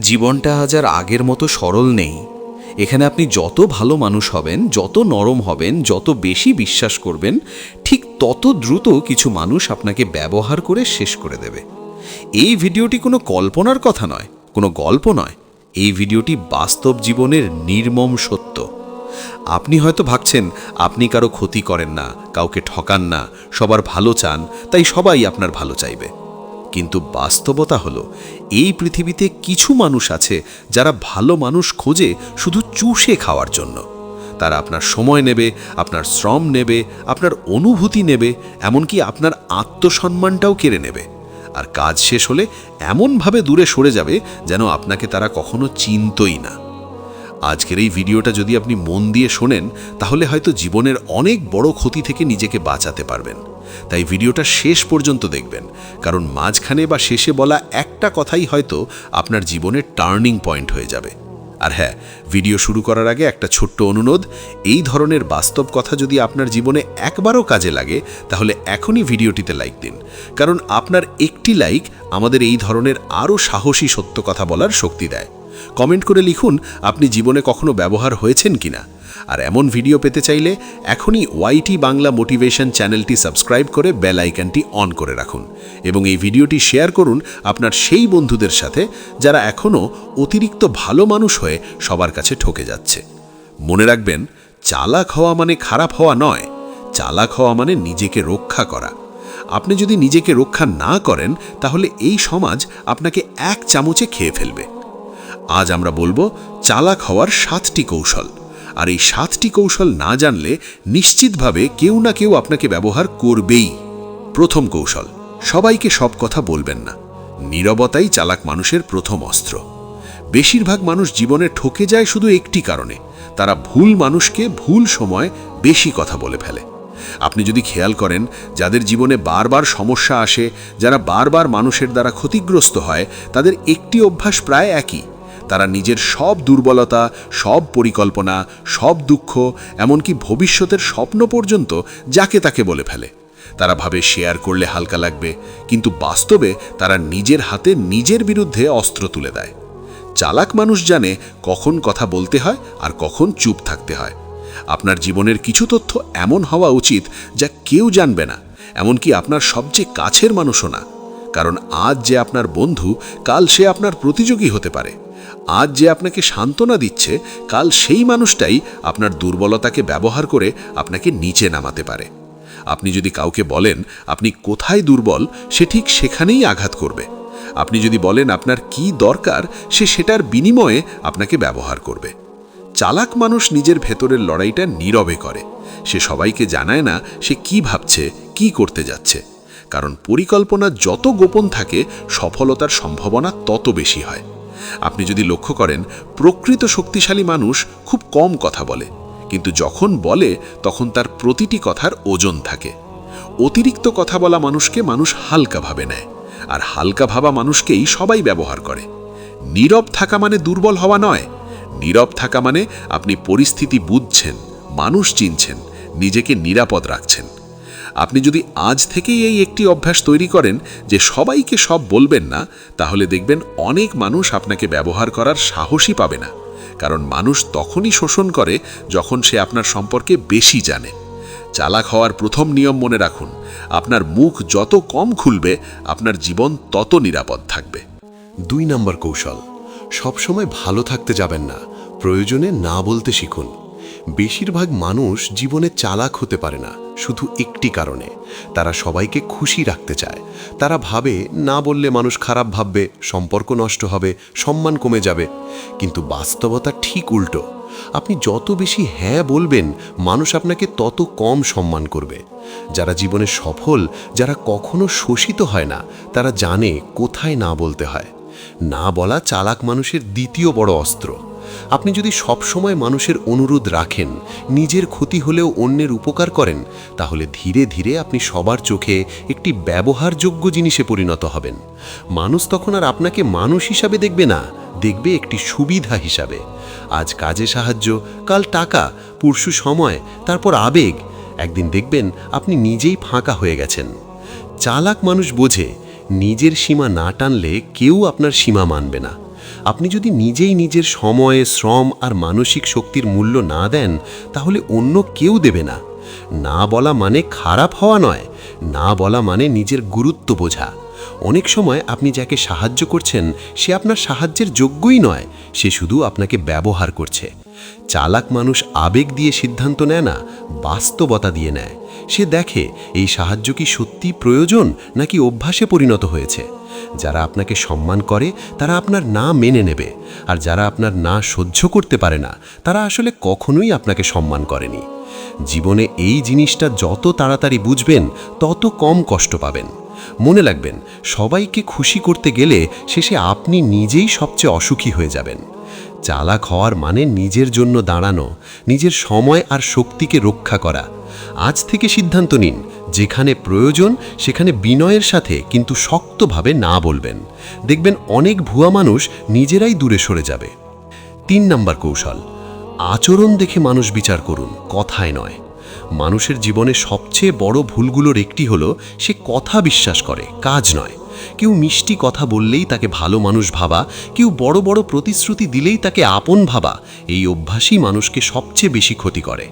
জীবনটা আজ আর আগের মতো সরল নেই। এখানে আপনি যত ভালো মানুষ হবেন, যত নরম হবেন, যত বেশি বিশ্বাস করবেন, ঠিক তত দ্রুত কিছু মানুষ আপনাকে ব্যবহার করে শেষ করে দেবে। এই ভিডিওটি কোনো কল্পনার কথা নয়, কোনো গল্প নয়। এই ভিডিওটি বাস্তব জীবনের নির্মম সত্য। আপনি হয়তো ভাবছেন আপনি কারো ক্ষতি করেন না, কাউকে ঠকান না, সবার ভালো চান, তাই সবাই আপনার ভালো চাইবে। কিন্তু বাস্তবতা হলো এই পৃথিবীতে কিছু মানুষ আছে যারা ভালো মানুষ খোঁজে শুধু চুষে খাওয়ার জন্য। তারা আপনার সময় নেবে, আপনার শ্রম নেবে, আপনার অনুভূতি নেবে, এমনকি আপনার আত্মসম্মানটাও কেড়ে নেবে। আর কাজ শেষ হলে এমনভাবে দূরে সরে যাবে যেন আপনাকে তারা কখনো চিনতই না। আজকের এই ভিডিওটা যদি আপনি মন দিয়ে শোনেন, তাহলে হয়তো জীবনের অনেক বড় ক্ষতি থেকে নিজেকে বাঁচাতে পারবেন। তাই ভিডিওটা শেষ পর্যন্ত দেখবেন, কারণ মাঝখানে বা শেষে বলা একটা কথাই হয়তো আপনার জীবনের টার্নিং পয়েন্ট হয়ে যাবে। আর হ্যাঁ, ভিডিও শুরু করার আগে একটা ছোট্ট অনুরোধ, এই ধরনের বাস্তব কথা যদি আপনার জীবনে একবারও কাজে লাগে, তাহলে এখনই ভিডিওটিতে লাইক দিন, কারণ আপনার একটি লাইক আমাদের এই ধরনের আরও সাহসী সত্য কথা বলার শক্তি দেয়। কমেন্ট করে লিখুন আপনি জীবনে কখনো ব্যবহার হয়েছেন কিনা। আর এমন ভিডিও পেতে চাইলে এখনই ওয়াইটি বাংলা মোটিভেশন চ্যানেলটি সাবস্ক্রাইব করে বেল আইকনটি অন করে রাখুন এবং এই ভিডিওটি শেয়ার করুন আপনার সেই বন্ধুদের সাথে যারা এখনও অতিরিক্ত ভালো মানুষ হয়ে সবার কাছে ঠকে যাচ্ছে। মনে রাখবেন, চালাক হওয়া মানে খারাপ হওয়া নয়, চালাক হওয়া মানে নিজেকে রক্ষা করা। আপনি যদি নিজেকে রক্ষা না করেন, তাহলে এই সমাজ আপনাকে এক চামচে খেয়ে ফেলবে। আজ আমরা বলবো চালাক হওয়ার 7টি কৌশল। আর এই 7টি কৌশল না জানলে নিশ্চিতভাবে কেউ না কেউ আপনাকে ব্যবহার করবেই। প্রথম কৌশল, সবাইকে সব কথা বলবেন না। নীরবতাই চালাক মানুষের প্রথম অস্ত্র। বেশিরভাগ মানুষ জীবনে ঠকে যায় শুধু একটি কারণে, তারা ভুল মানুষকে ভুল সময় বেশি কথা বলে ফেলে। আপনি যদি খেয়াল করেন, যাদের জীবনে বারবার সমস্যা আসে, যারা বারবার মানুষের দ্বারা ক্ষতিগ্রস্ত হয়, তাদের একটি অভ্যাস প্রায় একই। তারা নিজের সব দুর্বলতা, সব পরিকল্পনা, সব দুঃখ, এমনকি ভবিষ্যতের স্বপ্ন পর্যন্ত যাকে তাকে বলে ফেলে। তারা ভাবে শেয়ার করলে হালকা লাগবে, কিন্তু বাস্তবে তারা নিজের হাতে নিজের বিরুদ্ধে অস্ত্র তুলে দেয়। চালাক মানুষ জানে কখন কথা বলতে হয় আর কখন চুপ থাকতে হয়। আপনার জীবনের কিছু তথ্য এমন হওয়া উচিত যা কেউ জানবে না, এমনকি আপনার সবচেয়ে কাছের মানুষও না। কারণ আজ যে আপনার বন্ধু, কাল সে আপনার প্রতিযোগী হতে পারে। আজ যে আপনাকে সান্ত্বনা দিচ্ছে, কাল সেই মানুষটাই আপনার দুর্বলতাকে ব্যবহার করে আপনাকে নিচে নামাতে পারে। আপনি যদি কাউকে বলেন আপনি কোথায় দুর্বল, সে ঠিক সেখানেই আঘাত করবে। আপনি যদি বলেন আপনার কি দরকার, সে সেটার বিনিময়ে আপনাকে ব্যবহার করবে। চালাক মানুষ নিজের ভেতরের লড়াইটা নীরবে করে। সে সবাইকে জানায় না সে কি ভাবছে, কি করতে যাচ্ছে। কারণ পরিকল্পনা যত গোপন থাকে, সফলতার সম্ভাবনা তত বেশি হয়। আপনি যদি লক্ষ্য করেন, প্রকৃত শক্তিশালী মানুষ খুব কম কথা বলে, কিন্তু যখন বলে তখন তার প্রতিটি কথার ওজন থাকে। অতিরিক্ত কথা বলা মানুষকে মানুষ হালকা ভাবে নেয়, আর হালকা ভাবা মানুষকেই সবাই ব্যবহার করে। নীরব থাকা মানে দুর্বল হওয়া নয়। নীরব থাকা মানে আপনি পরিস্থিতি বুঝছেন, মানুষ চিনছেন, নিজেকে নিরাপদ রাখছেন। আপনি যদি আজ থেকেই এই একটি অভ্যাস তৈরি করেন যে সবাইকে সব বলবেন না, তাহলে দেখবেন অনেক মানুষ আপনাকে ব্যবহার করার সাহসই পাবে না। কারণ মানুষ তখনই শোষণ করে যখন সে আপনার সম্পর্কে বেশি জানে। চালাক হওয়ার প্রথম নিয়ম মনে রাখুন, আপনার মুখ যত কম খুলবে, আপনার জীবন তত নিরাপদ থাকবে। 2 নম্বর কৌশল, সবসময় ভালো থাকতে যাবেন না, প্রয়োজনে না বলতে শিখুন। বেশিরভাগ মানুষ জীবনে চালাক হতে পারে না শুধু একটি কারণে, তারা সবাইকে খুশি রাখতে চায়। তারা ভাবে না বললে মানুষ খারাপ ভাববে, সম্পর্ক নষ্ট হবে, সম্মান কমে যাবে। কিন্তু বাস্তবতা ঠিক উল্টো। আপনি যত বেশি হ্যাঁ বলবেন, মানুষ আপনাকে তত কম সম্মান করবে। যারা জীবনে সফল, যারা কখনো শোষিত হয় না, তারা জানে কোথায় না বলতে হয়। না বলা চালাক মানুষের দ্বিতীয় বড় অস্ত্র। আপনি যদি সবসময় মানুষের অনুরোধ রাখেন, নিজের ক্ষতি হলেও অন্যের উপকার করেন, তাহলে ধীরে ধীরে আপনি সবার চোখে একটি ব্যবহারযোগ্য জিনিসে পরিণত হবেন। মানুষ তখন আর আপনাকে মানুষ হিসাবে দেখবে না, দেখবে একটি সুবিধা হিসাবে। আজ কাজে সাহায্য, কাল টাকা, পরশু সময়, তারপর আবেগ। একদিন দেখবেন আপনি নিজেই ফাঁকা হয়ে গেছেন। চালাক মানুষ বোঝে নিজের সীমা না টানলে কেউ আপনার সীমা মানবে না। আপনি যদি নিজেই নিজের সময়, শ্রম আর মানসিক শক্তির মূল্য না দেন, তাহলে অন্য কেউ দেবে না। না বলা মানে খারাপ হওয়া নয়, না বলা মানে নিজের গুরুত্ব বোঝা। অনেক সময় আপনি যাকে সাহায্য করছেন সে আপনার সাহায্যের যোগ্যই নয়, সে শুধু আপনাকে ব্যবহার করছে। চালাক মানুষ আবেগ দিয়ে সিদ্ধান্ত নেয় না, বাস্তবতা দিয়ে নেয়। সে দেখে এই সাহায্য কি সত্যি প্রয়োজন নাকি অভ্যাসে পরিণত হয়েছে। যারা আপনাকে সম্মান করে তারা আপনার না মেনে নেবে, আর যারা আপনার না সহ্য করতে পারে না তারা আসলে কখনোই আপনাকে সম্মান করেনি। জীবনে এই জিনিসটা যত তাড়াতাড়ি বুঝবেন তত কম কষ্ট পাবেন। মনে রাখবেন, সবাইকে খুশি করতে গেলে শেষে আপনি নিজেই সবচেয়ে অসুখী হয়ে যাবেন। চালাক হওয়ার মানে নিজের জন্য দাঁড়ানো, নিজের সময় আর শক্তিকে রক্ষা করা। আজ থেকে সিদ্ধান্ত নিন, যেখানে প্রয়োজন সেখানে বিনয়ের সাথে কিন্তু শক্তভাবে না বলবেন। দেখবেন অনেক ভুয়া মানুষ নিজেরাই দূরে সরে যাবে। 3 নম্বর কৌশল, আচরণ দেখে মানুষ বিচার করুন, কথায় নয়। মানুষের জীবনে সবচেয়ে বড় ভুলগুলোর একটি হলো সে কথা বিশ্বাস করে, কাজ নয়। কেউ মিষ্টি কথা বললেই তাকে ভালো মানুষ ভাবা, কেউ বড় বড় প্রতিশ্রুতি দিলেই তাকে আপন ভাবা, এই অভ্যাসই মানুষকে সবচেয়ে বেশি ক্ষতি করে।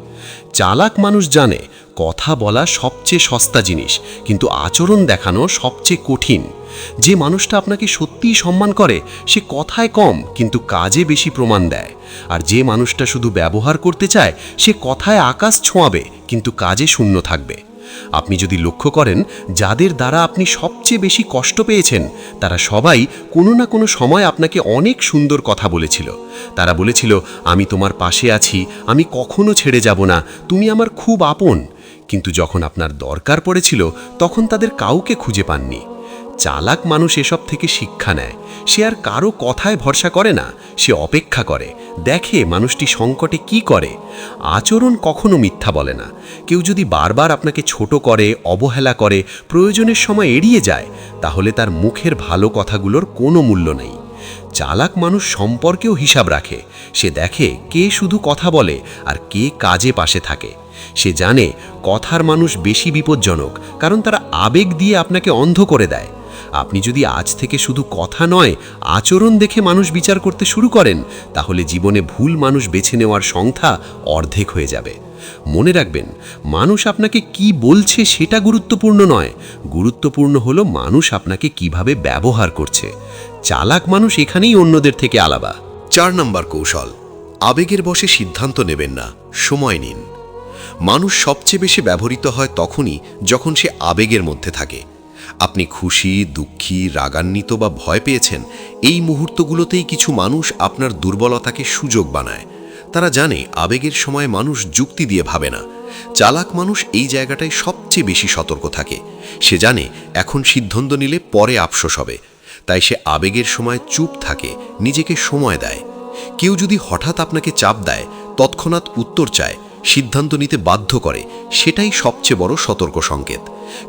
চালাক মানুষ জানে কথা বলা সবচেয়ে সস্তা জিনিস, কিন্তু আচরণ দেখানো সবচেয়ে কঠিন। যে মানুষটা আপনাকে সত্যিই সম্মান করে সে কথায় কম কিন্তু কাজে বেশি প্রমাণ দেয়, আর যে মানুষটা শুধু ব্যবহার করতে চায় সে কথায় আকাশ ছোঁয়াবে কিন্তু কাজে শূন্য থাকবে। আপনি যদি লক্ষ্য করেন, যাদের দ্বারা আপনি সবচেয়ে বেশি কষ্ট পেয়েছেন তারা সবাই কোনো না কোনো সময় আপনাকে অনেক সুন্দর কথা বলেছিল। তারা বলেছিল, আমি তোমার পাশে আছি, আমি কখনো ছেড়ে যাব না, তুমি আমার খুব আপন। কিন্তু যখন আপনার দরকার পড়েছিল তখন তাদের কাউকে খুঁজে পাননি। চালাক মানুষ এসব থেকে শিক্ষা নেয়। সে আর কারো কথায় ভরসা করে না, সে অপেক্ষা করে, দেখে মানুষটি সংকটে কি করে। আচরণ কখনো মিথ্যা বলে না। কেউ যদি বারবার আপনাকে ছোট করে, অবহেলা করে, প্রয়োজনের সময় এড়িয়ে যায়, তাহলে তার মুখের ভালো কথাগুলোর কোনো মূল্য নেই। চালাক মানুষ সম্পর্কেও হিসাব রাখে। সে দেখে কে শুধু কথা বলে আর কে কাজে পাশে থাকে। সে জানে কথার মানুষ বেশি বিপজ্জনক, কারণ তারা আবেগ দিয়ে আপনাকে অন্ধ করে দেয়। আপনি যদি আজ থেকে শুধু কথা নয় আচরণ দেখে মানুষ বিচার করতে শুরু করেন, তাহলে জীবনে ভুল মানুষ বেছে নেওয়ার সংখ্যা অর্ধেক হয়ে যাবে। মনে রাখবেন, মানুষ আপনাকে কি বলছে সেটা গুরুত্বপূর্ণ নয়, গুরুত্বপূর্ণ হলো মানুষ আপনাকে কিভাবে ব্যবহার করছে। চালাক মানুষ এখানেই অন্যদের থেকে আলাদা। 4 নম্বর কৌশল, আবেগের বশে সিদ্ধান্ত নেবেন না, সময় নিন। মানুষ সবচেয়ে বেশি ব্যবহৃত হয় তখনই যখন সে আবেগের মধ্যে থাকে। আপনি খুশি, দুঃখী, রাগান্বিত বা ভয় পেয়েছেন, এই মুহূর্তগুলোতেই কিছু মানুষ আপনার দুর্বলতাকে সুযোগ বানায়। তারা জানে আবেগের সময় মানুষ যুক্তি দিয়ে ভাবে না। চালাক মানুষ এই জায়গাটায় সবচেয়ে বেশি সতর্ক থাকে। সে জানে এখন সিদ্ধান্ত নিলে পরে আফসোস হবে, তাই সে আবেগের সময় চুপ থাকে, নিজেকে সময় দেয়। কেউ যদি হঠাৎ আপনাকে চাপ দেয়, তৎক্ষণাৎ উত্তর চায়, সিদ্ধান্ত নিতে বাধ্য করে, সেটাই সবচেয়ে বড় সতর্ক সংকেত।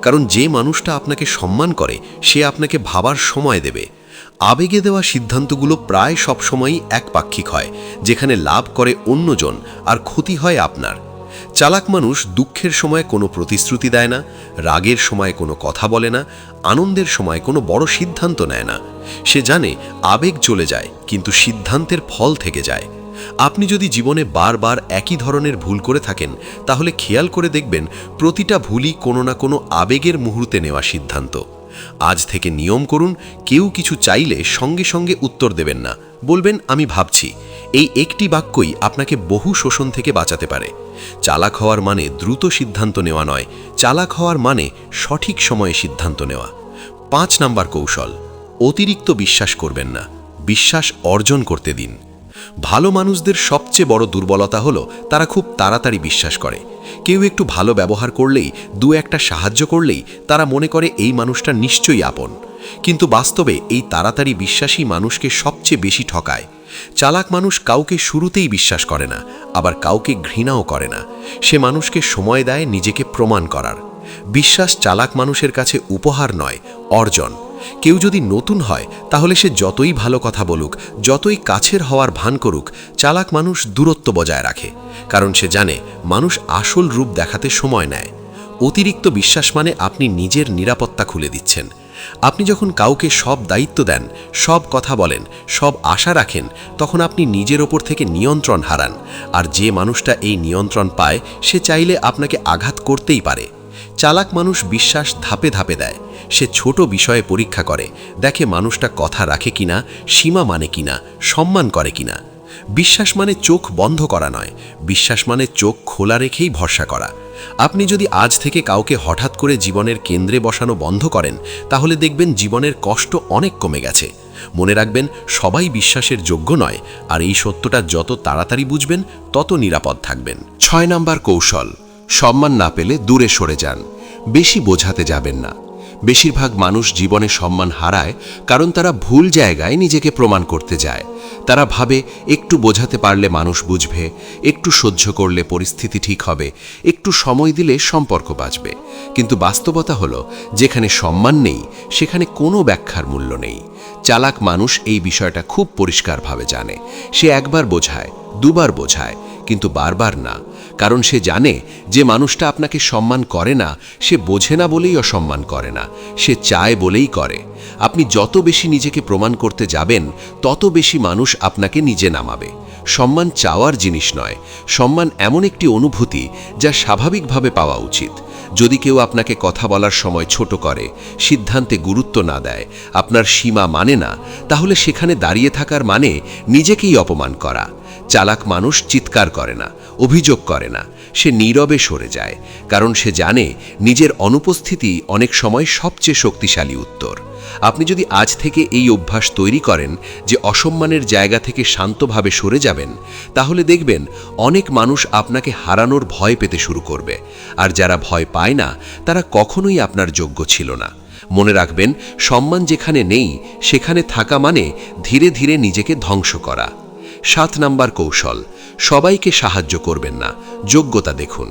কারণ যে মানুষটা আপনাকে সম্মান করে সে আপনাকে ভাবার সময় দেবে। আবেগে দেওয়া সিদ্ধান্তগুলো প্রায় সবসময়ই একপাক্ষিক হয়, যেখানে লাভ করে অন্যজন আর ক্ষতি হয় আপনার। চালাক মানুষ দুঃখের সময় কোনো প্রতিশ্রুতি দেয় না, রাগের সময় কোনো কথা বলে না, আনন্দের সময় কোনো বড় সিদ্ধান্ত নেয় না। সে জানে আবেগ চলে যায় কিন্তু সিদ্ধান্তের ফল থেকে যায়। আপনি যদি জীবনে বারবার একই ধরনের ভুল করে থাকেন, তাহলে খেয়াল করে দেখবেন প্রতিটা ভুলই কোনো না কোনো আবেগের মুহূর্তে নেওয়া সিদ্ধান্ত। আজ থেকে নিয়ম করুন, কেউ কিছু চাইলে সঙ্গে সঙ্গে উত্তর দেবেন না, বলবেন আমি ভাবছি। এই একটি বাক্যই আপনাকে বহু শোষণ থেকে বাঁচাতে পারে। চালাক হওয়ার মানে দ্রুত সিদ্ধান্ত নেওয়া নয়, চালাক হওয়ার মানে সঠিক সময়ে সিদ্ধান্ত নেওয়া। 5 নম্বর কৌশল, অতিরিক্ত বিশ্বাস করবেন না, বিশ্বাস অর্জন করতে দিন। ভালো মানুষদের সবচেয়ে বড় দুর্বলতা হলো তারা খুব তাড়াতাড়ি বিশ্বাস করে। কেউ একটু ভালো ব্যবহার করলেই, দু একটা সাহায্য করলেই তারা মনে করে এই মানুষটা নিশ্চয়ই আপন। কিন্তু বাস্তবে এই তাড়াতাড়ি বিশ্বাসই মানুষকে সবচেয়ে বেশি ঠকায়। চালাক মানুষ কাউকে শুরুতেই বিশ্বাস করে না, আবার কাউকে ঘৃণাও করে না। সে মানুষকে সময় দেয় নিজেকে প্রমাণ করার। বিশ্বাস চালাক মানুষের কাছে উপহার নয়, অর্জন। কেউ যদি নতুন হয় তাহলে সে যতই ভালো কথা বলুক, যতই কাছের হওয়ার ভান করুক, চালাক মানুষ দূরত্ব বজায় রাখে, কারণ সে জানে মানুষ আসল রূপ দেখাতে সময় নেয়। অতিরিক্ত বিশ্বাস মানে আপনি নিজের নিরাপত্তা খুলে দিচ্ছেন। আপনি যখন কাউকে সব দায়িত্ব দেন, সব কথা বলেন, সব আশা রাখেন, তখন আপনি নিজের ওপর থেকে নিয়ন্ত্রণ হারান। আর যে মানুষটা এই নিয়ন্ত্রণ পায় সে চাইলে আপনাকে আঘাত করতেই পারে। চালাক মানুষ বিশ্বাস ধাপে ধাপে দেয়। সে ছোট বিষয়ে পরীক্ষা করে, দেখে মানুষটা কথা রাখে কিনা, সীমা মানে কিনা, সম্মান করে কিনা। বিশ্বাস মানে চোখ বন্ধ করা নয়, বিশ্বাস মানে চোখ খোলা রেখেই ভরসা করা। আপনি যদি আজ থেকে কাউকে হঠাৎ করে জীবনের কেন্দ্রে বসানো বন্ধ করেন, তাহলে দেখবেন জীবনের কষ্ট অনেক কমে গেছে। মনে রাখবেন, সবাই বিশ্বাসের যোগ্য নয়, আর এই সত্যটা যত তাড়াতাড়ি বুঝবেন তত নিরাপদ থাকবেন। 6 নাম্বার কৌশল, সম্মান না পেলে দূরে সরে যান। বেশি বোঝাতে যাবেন না। বেশিরভাগ মানুষ জীবনে সম্মান হারায় কারণ তারা ভুল জায়গায় নিজেকে প্রমাণ করতে যায়। তারা ভাবে একটু বোঝাতে পারলে মানুষ বুঝবে, একটু সহ্য করলে পরিস্থিতি ঠিক হবে, একটু সময় দিলে সম্পর্ক বাঁচবে। কিন্তু বাস্তবতা হলো, যেখানে সম্মান নেই সেখানে কোনো ব্যাখ্যার মূল্য নেই। চালাক মানুষ এই বিষয়টা খুব পরিষ্কারভাবে জানে। সে একবার বোঝায়, দুবার বোঝায়, কিন্তু বারবার না। কারণ সে জানে যে মানুষটা আপনাকে সম্মান করে না, সে বোঝে না বলেই অসম্মান করে না, সে চায় বলেই করে। আপনি যত বেশি নিজেকে প্রমাণ করতে যাবেন, তত বেশি মানুষ আপনাকে নিচে নামাবে। সম্মান চাওয়ার জিনিস নয়, সম্মান এমন একটি অনুভূতি যা স্বাভাবিকভাবে পাওয়া উচিত। যদি কেউ আপনাকে কথা বলার সময় ছোট করে, সিদ্ধান্তে গুরুত্ব না দেয়, আপনার সীমা মানে না, তাহলে সেখানে দাঁড়িয়ে থাকার মানে নিজেকেই অপমান করা। চালাক মানুষ চিৎকার করে না, অভিযোগ করে না, সে নীরবে সরে যায়। কারণ সে জানে নিজের অনুপস্থিতি অনেক সময় সবচেয়ে শক্তিশালী উত্তর। আপনি যদি আজ থেকে এই অভ্যাস তৈরি করেন যে অসম্মানের জায়গা থেকে শান্তভাবে সরে যাবেন, তাহলে দেখবেন অনেক মানুষ আপনাকে হারানোর ভয় পেতে শুরু করবে। আর যারা ভয় পায় না, তারা কখনোই আপনার যোগ্য ছিল না। মনে রাখবেন, সম্মান যেখানে নেই সেখানে থাকা মানে ধীরে ধীরে নিজেকে ধ্বংস করা। 7 নাম্বার কৌশল, সবাইকে সাহায্য করবেন না, যোগ্যতা দেখুন।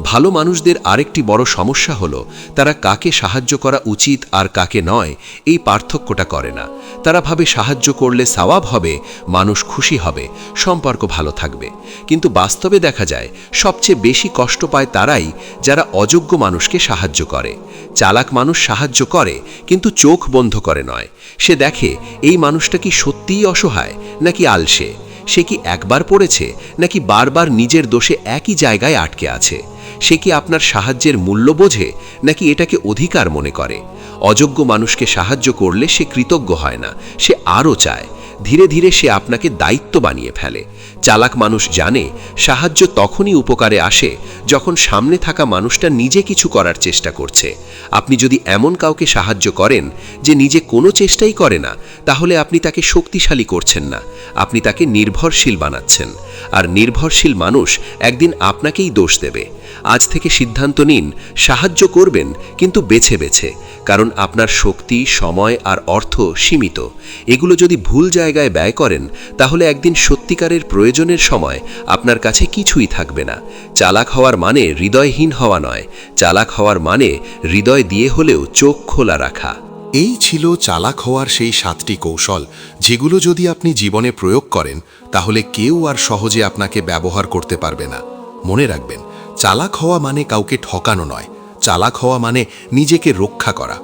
ভালো মানুষদের আরেকটি বড় সমস্যা হলো তারা কাকে সাহায্য করা উচিত আর কাকে নয় এই পার্থক্যটা করে না। তারা ভাবে সাহায্য করলে সওয়াব হবে, মানুষ খুশি হবে, সম্পর্ক ভালো থাকবে। কিন্তু বাস্তবে দেখা যায় সবচেয়ে বেশি কষ্ট পায় তারাই যারা অযোগ্য মানুষকে সাহায্য করে। চালাক মানুষ সাহায্য করে, কিন্তু চোখ বন্ধ করে নয়। সে দেখে এই মানুষটা কি সত্যিই অসহায় নাকি আলসে, সে কি একবার পড়েছে নাকি বারবার নিজের দোষে একই জায়গায় আটকে আছে, সে কি আপনার সাহায্যের মূল্য বোঝে নাকি এটাকে অধিকার মনে করে। অযোগ্য মানুষকে সাহায্য করলে সে কৃতজ্ঞ হয় না, সে আরও চায়। ধীরে ধীরে সে আপনাকে দায়িত্ব বানিয়ে ফেলে। চালাক মানুষ জানে সাহায্য তখনই উপকারে আসে যখন সামনে থাকা মানুষটা নিজে কিছু করার চেষ্টা করছে। আপনি যদি এমন কাউকে সাহায্য করেন যে নিজে কোনো চেষ্টাই করে না, তাহলে আপনি তাকে শক্তিশালী করছেন না, আপনি তাকে নির্ভরশীল বানাচ্ছেন। আর নির্ভরশীল মানুষ একদিন আপনাকেই দোষ দেবে। আজ থেকে সিদ্ধান্ত নিন, সাহায্য করবেন কিন্তু বেছে বেছে। কারণ আপনার শক্তি, সময় আর অর্থ সীমিত। এগুলো যদি ভুল জায়গায় ব্যয় করেন, তাহলে একদিন সত্যিকারের প্রয়োজনের সময় আপনার কাছে কিছুই থাকবে না। চালাক হওয়ার মানে হৃদয়হীন হওয়া নয়, চালাক হওয়ার মানে হৃদয় দিয়ে হলেও চোখ খোলা রাখা। এই ছিল চালাক হওয়ার সেই 7টি কৌশল, যেগুলো যদি আপনি জীবনে প্রয়োগ করেন তাহলে কেউ আর সহজে আপনাকে ব্যবহার করতে পারবে না। মনে রাখবেন, চালাক হওয়া মানে কাউকে ঠকানো নয়, চালাক হওয়া মানে নিজেকে রক্ষা করা।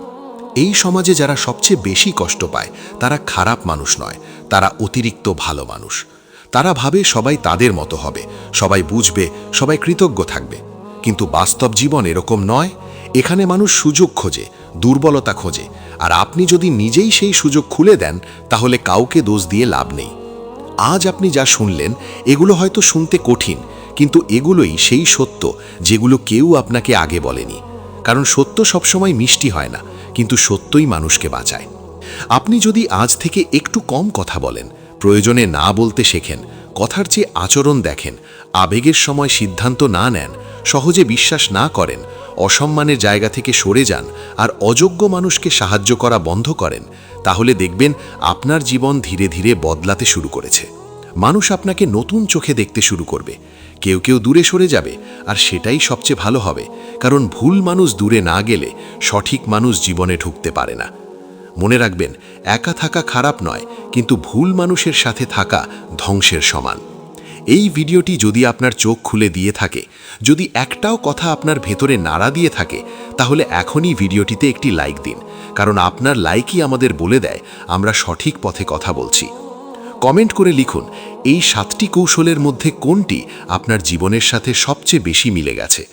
এই সমাজে যারা সবচেয়ে বেশি কষ্ট পায় তারা খারাপ মানুষ নয়, তারা অতিরিক্ত ভালো মানুষ। তারা ভাবে সবাই তাদের মতো হবে, সবাই বুঝবে, সবাই কৃতজ্ঞ থাকবে। কিন্তু বাস্তব জীবন এরকম নয়। এখানে মানুষ সুযোগ খোঁজে, দুর্বলতা খোঁজে, আর আপনি যদি নিজেই সেই সুযোগ খুলে দেন তাহলে কাউকে দোষ দিয়ে লাভ নেই। আজ আপনি যা শুনলেন এগুলো হয়তো শুনতে কঠিন, কিন্তু এগুলোই সেই সত্য যেগুলো কেউ আপনাকে আগে বলেনি। কারণ সত্য সবসময় মিষ্টি হয় না, কিন্তু সত্যই মানুষকে বাঁচায়। আপনি যদি আজ থেকে একটু কম কথা বলেন, প্রয়োজনে না বলতে শেখেন, কথার চেয়ে আচরণ দেখেন, আবেগের সময় সিদ্ধান্ত না নেন, সহজে বিশ্বাস না করেন, অসম্মানের জায়গা থেকে সরে যান আর অযোগ্য মানুষকে সাহায্য করা বন্ধ করেন, তাহলে দেখবেন আপনার জীবন ধীরে ধীরে বদলাতে শুরু করেছে। মানুষ আপনাকে নতুন চোখে দেখতে শুরু করবে। কেউ কেউ দূরে সরে যাবে, আর সেটাই সবচেয়ে ভালো হবে। কারণ ভুল মানুষ দূরে না গেলে সঠিক মানুষ জীবনে ঢুকতে পারে না। মনে রাখবেন, একা থাকা খারাপ নয়, কিন্তু ভুল মানুষের সাথে থাকা ধ্বংসের সমান। এই ভিডিওটি যদি আপনার চোখ খুলে দিয়ে থাকে, যদি একটাও কথা আপনার ভেতরে নাড়া দিয়ে থাকে, তাহলে এখনই ভিডিওটিতে একটি লাইক দিন, কারণ আপনার লাইকই আমাদের বলে দেয় আমরা সঠিক পথে কথা বলছি। কমেন্ট করে লিখুন এই 7টি কৌশলের মধ্যে কোনটি আপনার জীবনের সাথে সবচেয়ে বেশি মিলে গেছে।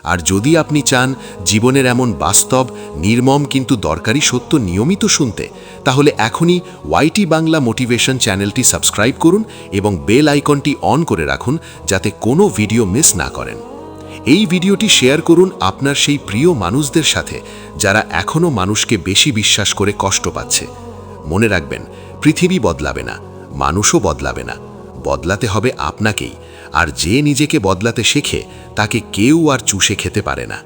আর যদি আপনি চান জীবনের এমন বাস্তব, নির্মম কিন্তু দরকারি সত্য নিয়মিত শুনতে, তাহলে এখনই ওয়াইটি বাংলা মোটিভেশন চ্যানেলটি সাবস্ক্রাইব করুন এবং বেল আইকনটি অন করে রাখুন যাতে কোনো ভিডিও মিস না করেন। এই ভিডিওটি শেয়ার করুন আপনার সেই প্রিয় মানুষদের সাথে যারা এখনও মানুষকে বেশি বিশ্বাস করে কষ্ট পাচ্ছে। মনে রাখবেন, পৃথিবী বদলাবে না, মানুষও বদলাবে না, বদলাতে হবে আপনাকেই। আর যে নিজেকে বদলাতে শেখে তাকে কেউ আর চুষে খেতে পারে না।